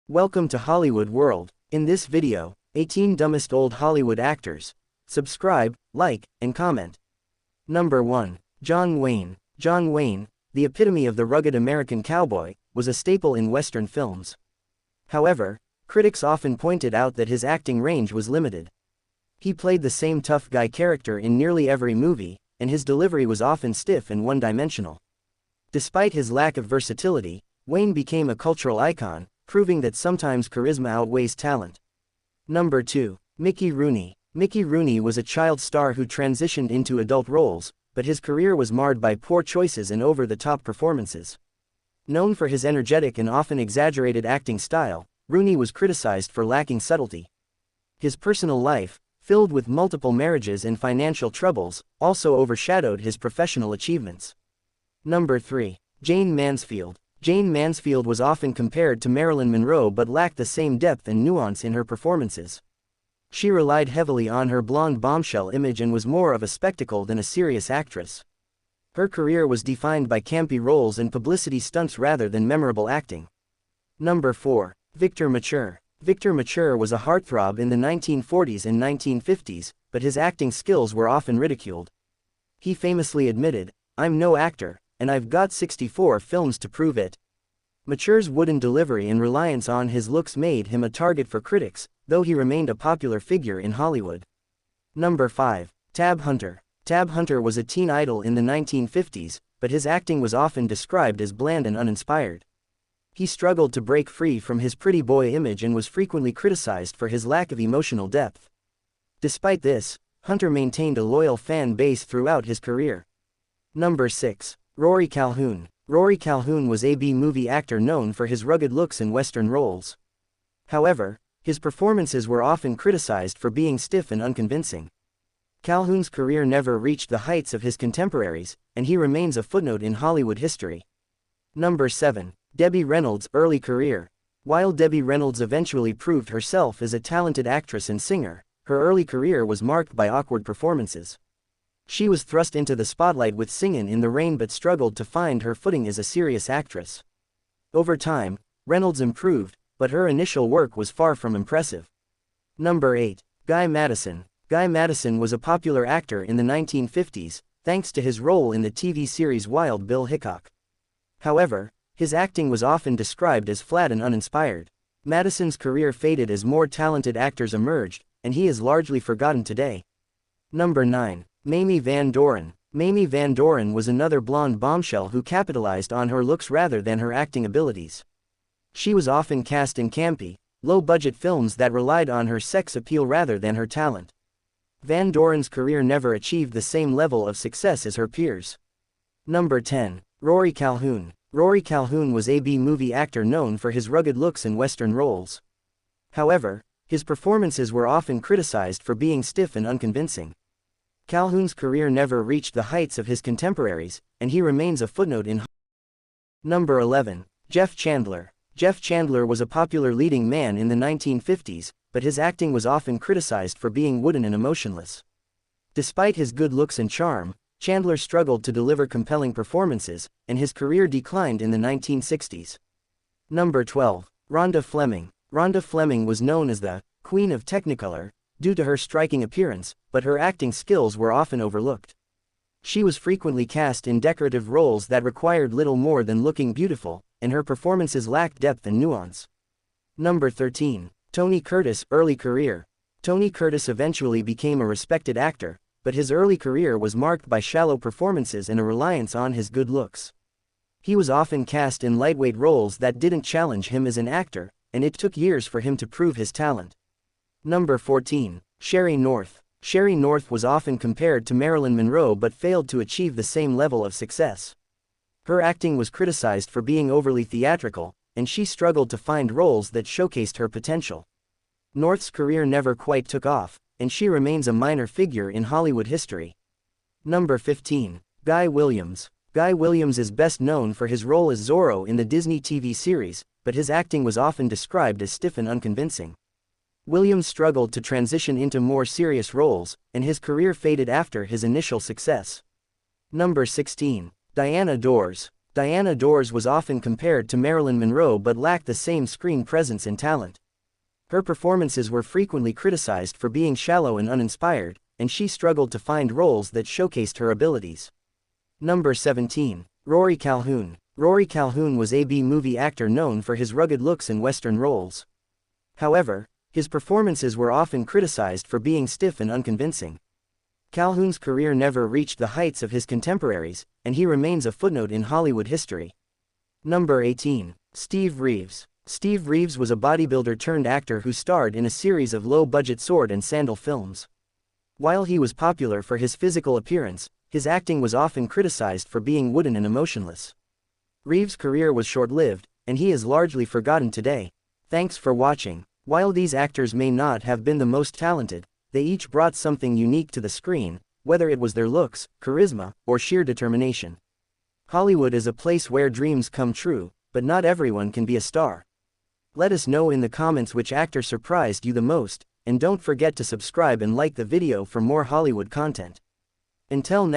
Welcome to Hollywood World. In this video, 18 Dumbest Old Hollywood Actors. Subscribe, like, and comment. Number 1. John Wayne. John Wayne, the epitome of the rugged American cowboy, was a staple in Western films. However, critics often pointed out that his acting range was limited. He played the same tough guy character in nearly every movie, and his delivery was often stiff and one-dimensional. Despite his lack of versatility, Wayne became a cultural icon, proving that sometimes charisma outweighs talent. Number 2. Mickey Rooney. Mickey Rooney was a child star who transitioned into adult roles, but his career was marred by poor choices and over-the-top performances. Known for his energetic and often exaggerated acting style, Rooney was criticized for lacking subtlety. His personal life, filled with multiple marriages and financial troubles, also overshadowed his professional achievements. Number 3. Jayne Mansfield. Jayne Mansfield was often compared to Marilyn Monroe but lacked the same depth and nuance in her performances. She relied heavily on her blonde bombshell image and was more of a spectacle than a serious actress. Her career was defined by campy roles and publicity stunts rather than memorable acting. Number 4. Victor Mature. Victor Mature was a heartthrob in the 1940s and 1950s, but his acting skills were often ridiculed. He famously admitted, "I'm no actor, and I've got 64 films to prove it." Mature's wooden delivery and reliance on his looks made him a target for critics, though he remained a popular figure in Hollywood. Number 5. Tab Hunter. Tab Hunter was a teen idol in the 1950s, but his acting was often described as bland and uninspired. He struggled to break free from his pretty boy image and was frequently criticized for his lack of emotional depth. Despite this, Hunter maintained a loyal fan base throughout his career. Number 6. Rory Calhoun. Rory Calhoun was a B-movie actor known for his rugged looks and Western roles. However, his performances were often criticized for being stiff and unconvincing. Calhoun's career never reached the heights of his contemporaries, and he remains a footnote in Hollywood history. Number 7. Debbie Reynolds' early career. While Debbie Reynolds eventually proved herself as a talented actress and singer, her early career was marked by awkward performances. She was thrust into the spotlight with Singin' in the Rain but struggled to find her footing as a serious actress. Over time, Reynolds improved, but her initial work was far from impressive. Number 8. Guy Madison. Guy Madison was a popular actor in the 1950s, thanks to his role in the TV series Wild Bill Hickok. However, his acting was often described as flat and uninspired. Madison's career faded as more talented actors emerged, and he is largely forgotten today. Number 9. Mamie Van Doren. Mamie Van Doren was another blonde bombshell who capitalized on her looks rather than her acting abilities. She was often cast in campy, low-budget films that relied on her sex appeal rather than her talent. Van Doren's career never achieved the same level of success as her peers. Number 10. Rory Calhoun. Rory Calhoun was a B-movie actor known for his rugged looks and Western roles. However, his performances were often criticized for being stiff and unconvincing. Calhoun's career never reached the heights of his contemporaries, and he remains a footnote in. Number 11. Jeff Chandler. Jeff Chandler was a popular leading man in the 1950s, but his acting was often criticized for being wooden and emotionless. Despite his good looks and charm, Chandler struggled to deliver compelling performances, and his career declined in the 1960s. Number 12. Rhonda Fleming. Rhonda Fleming was known as the Queen of Technicolor due to her striking appearance, but her acting skills were often overlooked. She was frequently cast in decorative roles that required little more than looking beautiful, and her performances lacked depth and nuance. Number 13. Tony Curtis' early career. Tony Curtis eventually became a respected actor, but his early career was marked by shallow performances and a reliance on his good looks. He was often cast in lightweight roles that didn't challenge him as an actor, and it took years for him to prove his talent. Number 14. Sherry North. Sherry North was often compared to Marilyn Monroe but failed to achieve the same level of success. Her acting was criticized for being overly theatrical, and she struggled to find roles that showcased her potential. North's career never quite took off, and she remains a minor figure in Hollywood history. Number 15. Guy Williams. Guy Williams is best known for his role as Zorro in the Disney TV series, but his acting was often described as stiff and unconvincing. Williams struggled to transition into more serious roles, and his career faded after his initial success. Number 16. Diana Dors. Diana Dors was often compared to Marilyn Monroe but lacked the same screen presence and talent. Her performances were frequently criticized for being shallow and uninspired, and she struggled to find roles that showcased her abilities. Number 17. Rory Calhoun. Rory Calhoun was a B-movie actor known for his rugged looks in Western roles. However, his performances were often criticized for being stiff and unconvincing. Calhoun's career never reached the heights of his contemporaries, and he remains a footnote in Hollywood history. Number 18. Steve Reeves. Steve Reeves was a bodybuilder-turned-actor who starred in a series of low-budget sword and sandal films. While he was popular for his physical appearance, his acting was often criticized for being wooden and emotionless. Reeves' career was short-lived, and he is largely forgotten today. Thanks for watching. While these actors may not have been the most talented, they each brought something unique to the screen, whether it was their looks, charisma, or sheer determination. Hollywood is a place where dreams come true, but not everyone can be a star. Let us know in the comments which actor surprised you the most, and don't forget to subscribe and like the video for more Hollywood content. Until next